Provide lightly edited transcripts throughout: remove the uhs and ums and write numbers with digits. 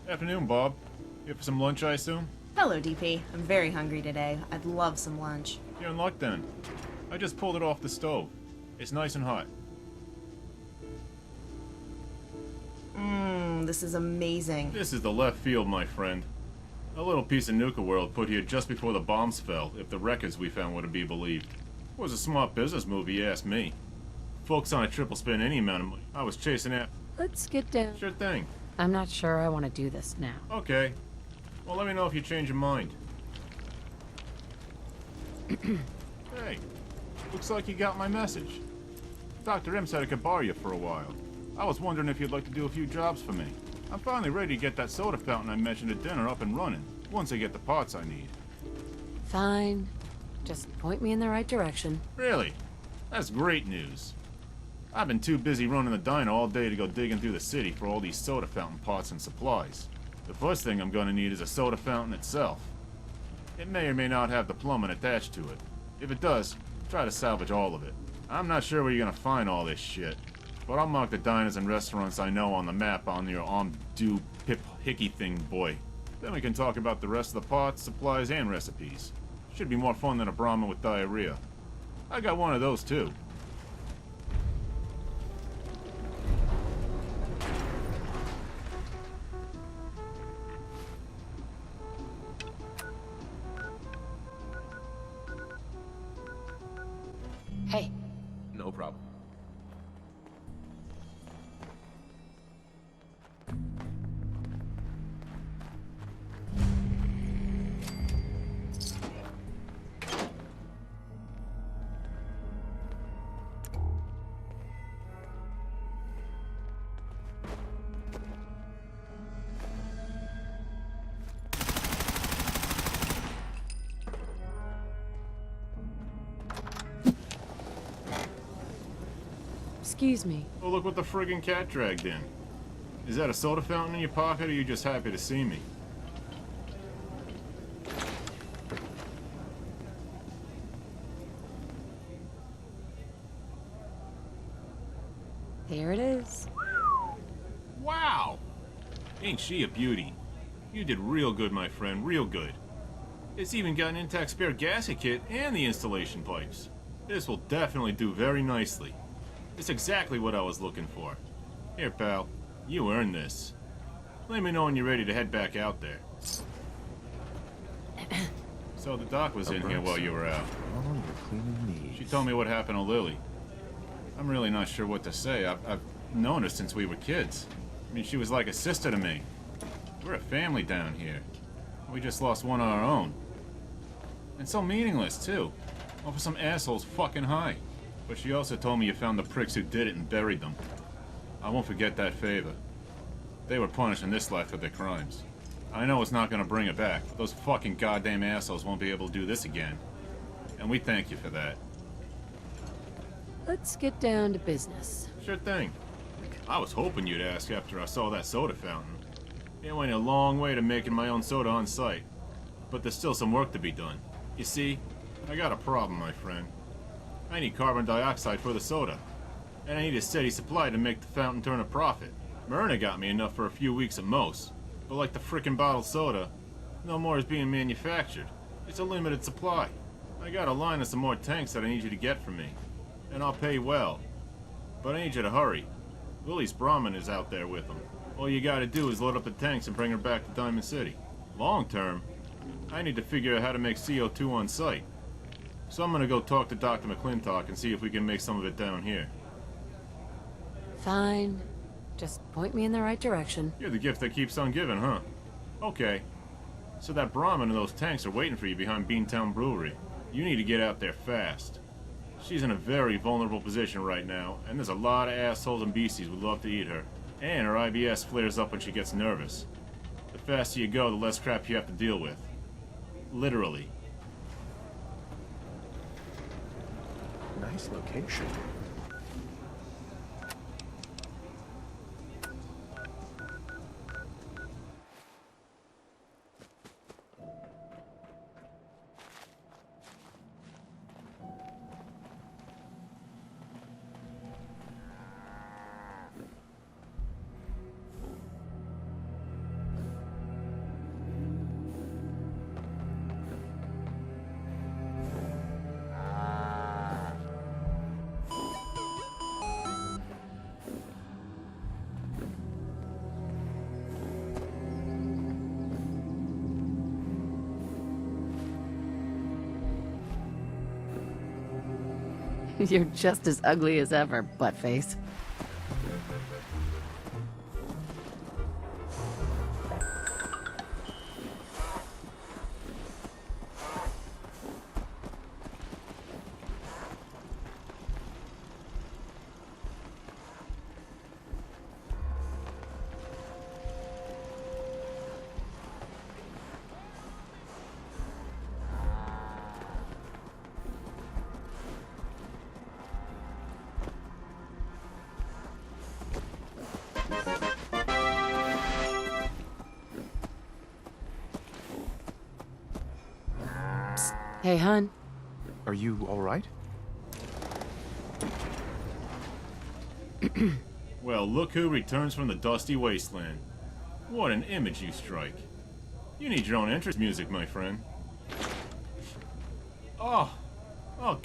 Afternoon, Bob. Here for some lunch, I assume? Hello, DP. I'm very hungry today. I'd love some lunch. You're in luck then. I just pulled it off the stove. It's nice and hot. This is amazing. This is the left field, my friend. A little piece of Nuka world put here just before the bombs fell, if the records we found were to be believed. It was a smart business move, you ask me. Folks on a triple spend any amount of money. I was chasing after... Let's get down. Sure thing. I'm not sure I want to do this now. Okay. Well, let me know if you change your mind. Hey, looks like you got my message. Dr. M said I could borrow you for a while. I was wondering if you'd like to do a few jobs for me. I'm finally ready to get that soda fountain I mentioned at dinner up and running, once I get the parts I need. Fine. Just point me in the right direction. Really? That's great news. I've been too busy running the diner all day to go digging through the city for all these soda fountain parts and supplies. The first thing I'm gonna need is a soda fountain itself. It may or may not have the plumbing attached to it. If it does, try to salvage all of it. I'm not sure where you're gonna find all this shit, but I'll mark the diners and restaurants I know on the map on your 𝔻𝕗-𝕗 thing, boy. Then we can talk about the rest of the parts, supplies, and recipes. Should be more fun than a Brahmin with diarrhea. I got one of those too. Hey, No problem. excuse me. Oh, look what the friggin' cat dragged in. Is that a soda fountain in your pocket, or are you just happy to see me? There it is. Wow! Ain't she a beauty? You did real good, my friend, real good. It's even got an intact spare gasket kit and the installation pipes. This will definitely do very nicely. It's exactly what I was looking for. Here, pal, you earned this. Let me know when you're ready to head back out there. So the doc was in here while you were out. Oh, you're cleaning these. She told me what happened to Lily. I'm really not sure what to say. I've known her since we were kids. I mean, she was like a sister to me. We're a family down here. We just lost one of our own. And so meaningless, too. All for some assholes fucking high. But she also told me you found the pricks who did it and buried them. I won't forget that favor. They were punished in this life for their crimes. I know it's not gonna bring it back. Those fucking goddamn assholes won't be able to do this again. And we thank you for that. Let's get down to business. Sure thing. I was hoping you'd ask after I saw that soda fountain. It went a long way to making my own soda on site. But there's still some work to be done. You see, I got a problem, my friend. I need carbon dioxide for the soda. And I need a steady supply to make the fountain turn a profit. Myrna got me enough for a few weeks at most. But like the frickin' bottled soda, no more is being manufactured. It's a limited supply. I got a line of some more tanks that I need you to get for me. And I'll pay well. But I need you to hurry. Lily's Brahmin is out there with them. All you gotta do is load up the tanks and bring her back to Diamond City. Long term, I need to figure out how to make CO2 on site. So I'm gonna go talk to Dr. McClintock and see if we can make some of it down here. Fine. Just point me in the right direction. You're the gift that keeps on giving, huh? Okay. So that Brahmin and those tanks are waiting for you behind Beantown Brewery. You need to get out there fast. She's in a very vulnerable position right now, and there's a lot of assholes and beasties who'd love to eat her. And her IBS flares up when she gets nervous. The faster you go, the less crap you have to deal with. Literally. Nice location. You're just as ugly as ever, buttface. Hey, hun. Are you all right? Well, look who returns from the dusty wasteland. What an image you strike. You need your own entrance music, my friend. Oh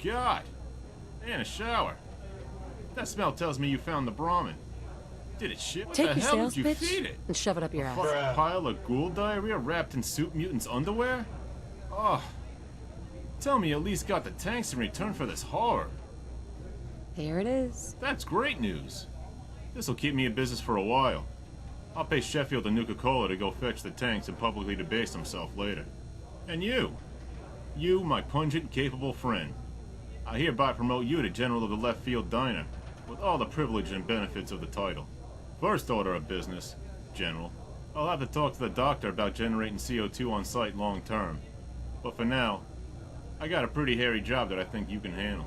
God. And a shower. That smell tells me you found the Brahmin. Did it shit? What Take the your hell sales did you pitch feed it? and shove it up your ass. A pile of ghoul diarrhea wrapped in soup mutant's underwear? Oh. Tell me you at least got the tanks in return for this horror. Here it is. That's great news. This'll keep me in business for a while. I'll pay Sheffield and Nuka-Cola to go fetch the tanks and publicly debase himself later. And you, my pungent, capable friend, I hereby promote you to General of the Left Field Diner, with all the privilege and benefits of the title. First order of business, General, I'll have to talk to the doctor about generating CO2 on site long term. But for now, I got a pretty hairy job that I think you can handle.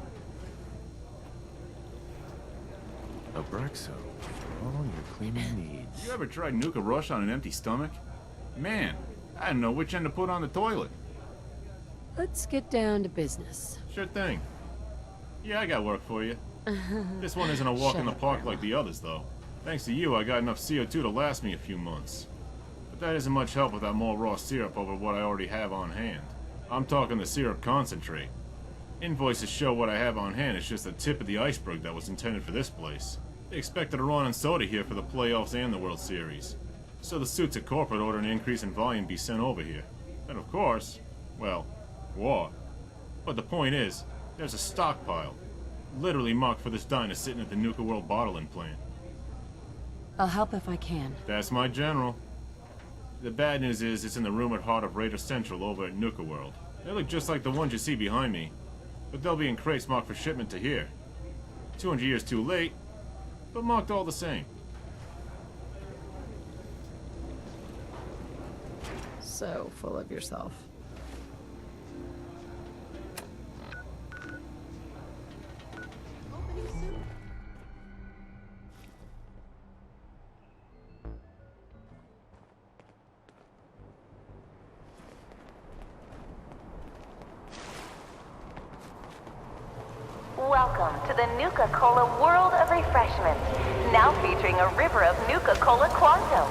Abraxo, for all your cleaning needs. You ever tried Nuka Rush on an empty stomach? Man, I didn't know which end to put on the toilet. Let's get down to business. Sure thing. Yeah, I got work for you. This one isn't a walk in the park like the others, though. Thanks to you, I got enough CO2 to last me a few months. But that isn't much help without more raw syrup over what I already have on hand. I'm talking the syrup concentrate. Invoices show what I have on hand is just the tip of the iceberg that was intended for this place. They expected a run on soda here for the playoffs and the World Series. So the suits at corporate order an increase in volume be sent over here. And of course, well, war. But the point is, there's a stockpile, literally marked for this diner sitting at the Nuka World bottling plant. I'll help if I can. That's my general. The bad news is it's in the rumored heart of Raider Central over at Nuka World. They look just like the ones you see behind me, but they'll be in crates marked for shipment to here. 200 years too late, but marked all the same. So full of yourself. Welcome to the Nuka-Cola World of Refreshments, now featuring a river of Nuka-Cola Quantum.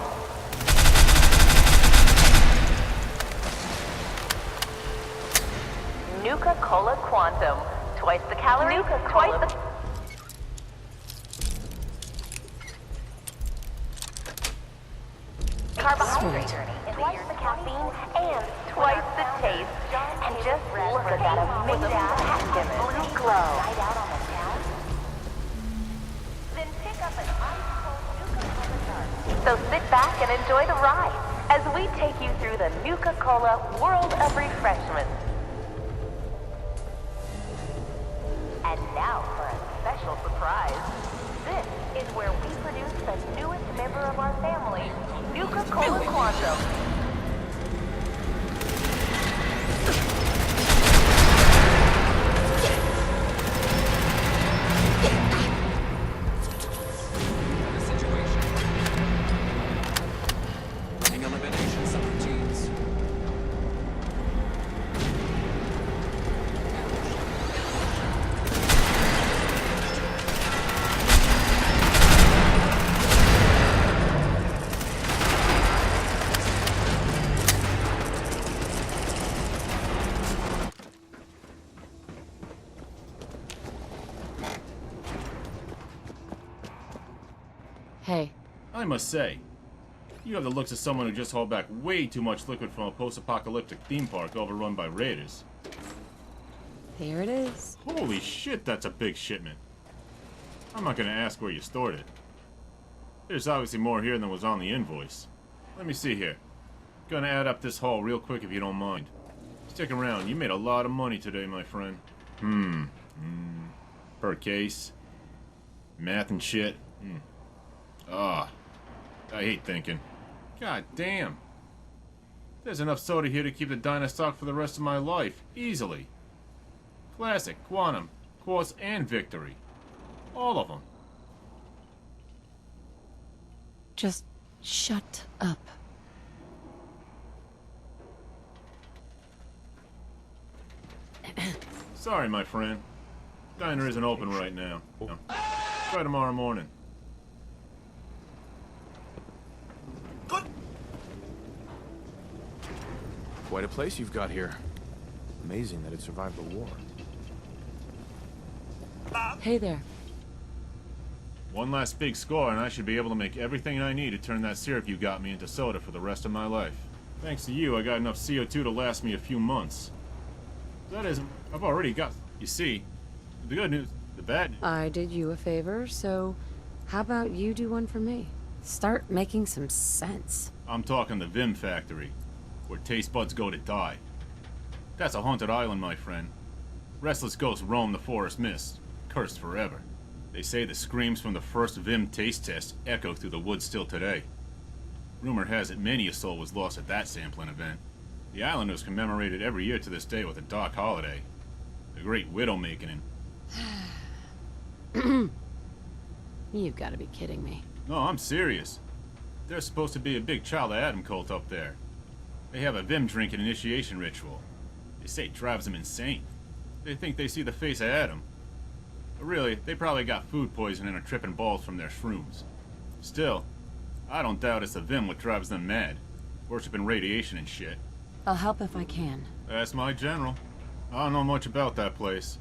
Nuka-Cola Quantum, twice the calories, twice the... carbohydrate, twice the caffeine, and twice the taste. And just look at that amazing packaging, blue glow. Then pick up an ice-cold Nuka-Cola tart. So sit back and enjoy the ride as we take you through the Nuka-Cola World of Refreshments. And now for a special surprise. This is where we produce the newest member of our family, Nuka-Cola Quantum. Hey. I must say, you have the looks of someone who just hauled back way too much liquid from a post-apocalyptic theme park overrun by raiders. Here it is. Holy shit, that's a big shipment. I'm not gonna ask where you stored it. There's obviously more here than was on the invoice. Let me see here. Gonna add up this haul real quick if you don't mind. Stick around, you made a lot of money today, my friend. Per case. Math and shit. I hate thinking. God damn. There's enough soda here to keep the diner stocked for the rest of my life. Easily. Classic, Quantum, Quartz, and Victory. All of them. Just shut up. Sorry, my friend. Diner isn't open right now. No. Try tomorrow morning. Quite a place you've got here. Amazing that it survived the war. Hey there. One last big score and I should be able to make everything I need to turn that syrup you got me into soda for the rest of my life. Thanks to you, I got enough CO2 to last me a few months. That isn't... I've already got... You see, the good news, the bad news... I did you a favor, so how about you do one for me? Start making some sense. I'm talking the Vim factory, where taste buds go to die. That's a haunted island, my friend. Restless ghosts roam the forest mist, cursed forever. They say the screams from the first Vim taste test echo through the woods still today. Rumor has it many a soul was lost at that sampling event. The island was commemorated every year to this day with a dark holiday. The great 𝔻𝕚𝕝𝕝𝕠𝕟𝕚. You've got to be kidding me. No, I'm serious. There's supposed to be a big ℚ𝕌𝕼𝕉 cult up there. They have a Vim drink and initiation ritual. They say it drives them insane. They think they see the face of Adam. But really, they probably got food poisoning and are tripping balls from their shrooms. Still, I don't doubt it's the Vim what drives them mad. Worshipping radiation and shit. I'll help if I can. That's my general. I don't know much about that place.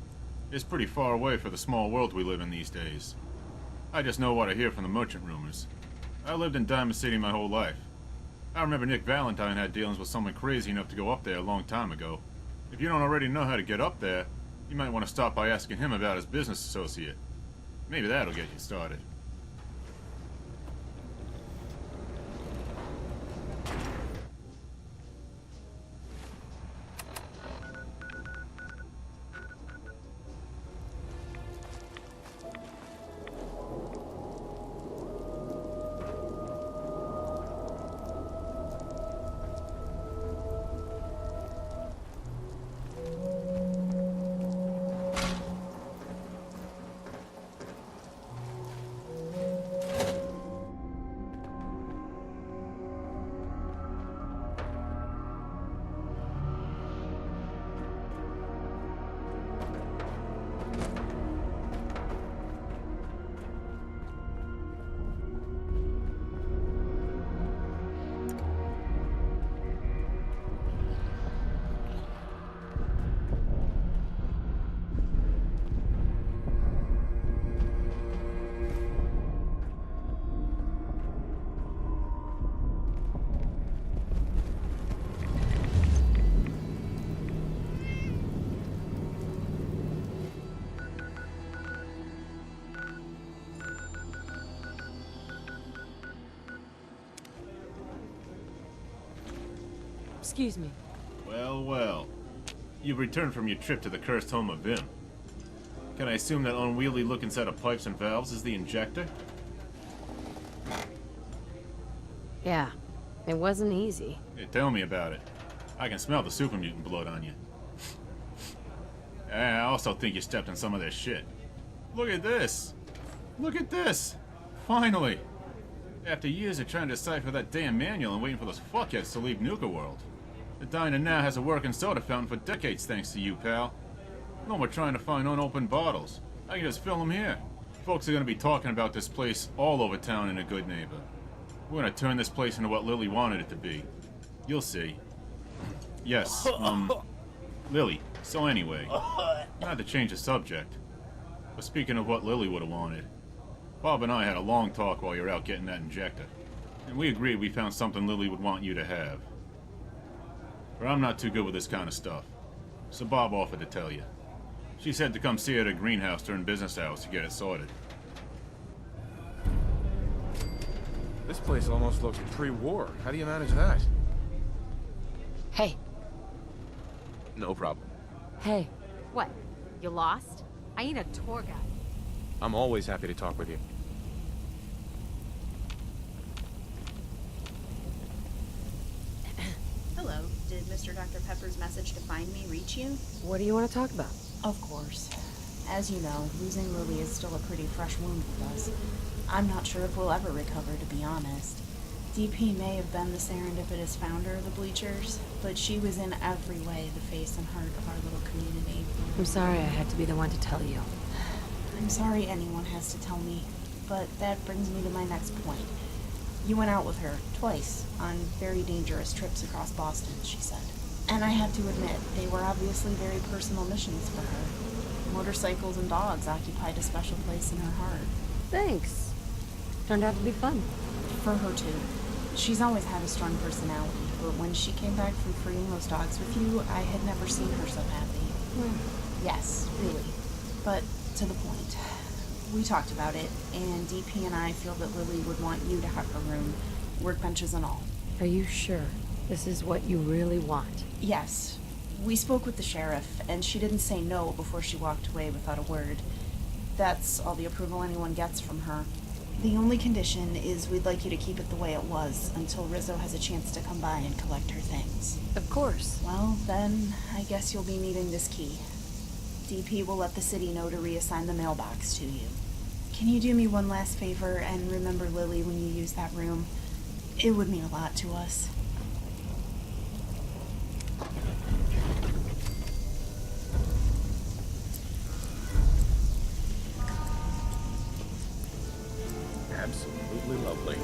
It's pretty far away for the small world we live in these days. I just know what I hear from the merchant rumors. I lived in Diamond City my whole life. I remember Nick Valentine had dealings with someone crazy enough to go up there a long time ago. If you don't already know how to get up there, you might want to stop by asking him about his business associate. Maybe that'll get you started. Excuse me. Well, well. You've returned from your trip to the cursed home of Vim. Can I assume that unwieldy-looking set of pipes and valves is the injector? Yeah, it wasn't easy. Hey, tell me about it. I can smell the super mutant blood on you. I also think you stepped on some of their shit. Look at this! Look at this! Finally! After years of trying to decipher that damn manual and waiting for those fuckheads to leave Nuka World. The diner now has a working soda fountain for decades thanks to you, pal. No more trying to find unopened bottles. I can just fill them here. Folks are gonna be talking about this place all over town in a good neighbor. We're gonna turn this place into what Lily wanted it to be. You'll see. Yes, Lily. So anyway, not to change the subject, but speaking of what Lily would have wanted, Bob and I had a long talk while you were out getting that injector, and we agreed we found something Lily would want you to have. But I'm not too good with this kind of stuff, so Bob offered to tell you. She said to come see her at a greenhouse during business hours to get it sorted. This place almost looks pre-war. How do you manage that? Hey. No problem. Hey. What? You lost? I need a tour guide. I'm always happy to talk with you. Hello. Did Mr. Dr. Pepper's message to find me reach you? What do you want to talk about? Of course. As you know, losing Lily is still a pretty fresh wound with us. I'm not sure if we'll ever recover, to be honest. DP may have been the serendipitous founder of the Bleachers, but she was in every way the face and heart of our little community. I'm sorry I had to be the one to tell you. I'm sorry anyone has to tell me, but that brings me to my next point. You went out with her, twice, on very dangerous trips across Boston, she said. And I have to admit, they were obviously very personal missions for her. Motorcycles and dogs occupied a special place in her heart. Thanks. Turned out to be fun. For her, too. She's always had a strong personality, but when she came back from freeing those dogs with you, I had never seen her so happy. Yes, really. But to the point. We talked about it, and DP and I feel that Lily would want you to have her room, workbenches and all. Are you sure this is what you really want? Yes. We spoke with the sheriff, and she didn't say no before she walked away without a word. That's all the approval anyone gets from her. The only condition is we'd like you to keep it the way it was until Rizzo has a chance to come by and collect her things. Of course. Well, then, I guess you'll be needing this key. DP will let the city know to reassign the mailbox to you. Can you do me one last favor and remember Lily when you use that room? It would mean a lot to us. Absolutely lovely.